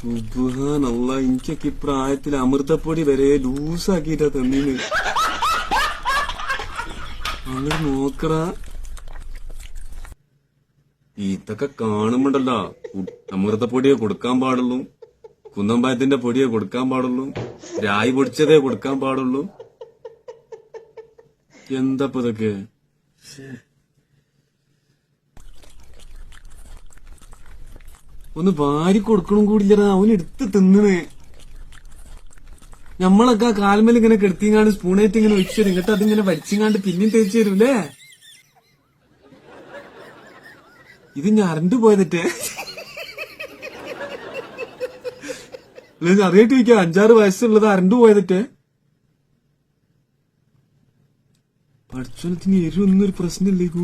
സുബ്ഹാനല്ലാഹ്, എനിക്കൊക്കെ ഈ പ്രായത്തിൽ അമൃതപ്പൊടി വരെ ലൂസാക്കിട്ടാ തന്നീന്. അങ്ങനെ നോക്കറ. ഇതൊക്കെ കാണുമ്പോണ്ടല്ലോ, അമൃതപ്പൊടിയെ കൊടുക്കാൻ പാടുള്ളൂ, കുന്നമ്പായത്തിന്റെ പൊടിയെ കൊടുക്കാൻ പാടുള്ളൂ, രായി പൊടിച്ചതേ കൊടുക്കാൻ പാടുള്ളൂ. എന്താപ്പ ഇതൊക്കെ? ഒന്ന് വാരി കൊടുക്കണം കൂടില്ലടാ, അവനെടുത്ത് തിന്നണേ. ഞമ്മളൊക്കെ ആ കാൽമേൽ ഇങ്ങനെ കെടുത്തിങ്ങാണ്ട് സ്പൂണായിട്ട് ഇങ്ങനെ ഒഴിച്ചു തരും, എന്നിട്ട് അതിങ്ങനെ വലിച്ചിങ്ങാണ്ട് പിന്നെയും തേച്ചു തരൂലേ. ഇത് ഞാൻ അരണ്ടു പോയതിട്ടേ അറിയായിട്ട് ചോദിക്കാം, 5-6 വയസ്സുള്ളത് അരണ്ടു പോയതിട്ടേ. പഠിച്ചോളത്തിന് എരിവൊന്നും ഒരു പ്രശ്നമില്ലേക്കൂ.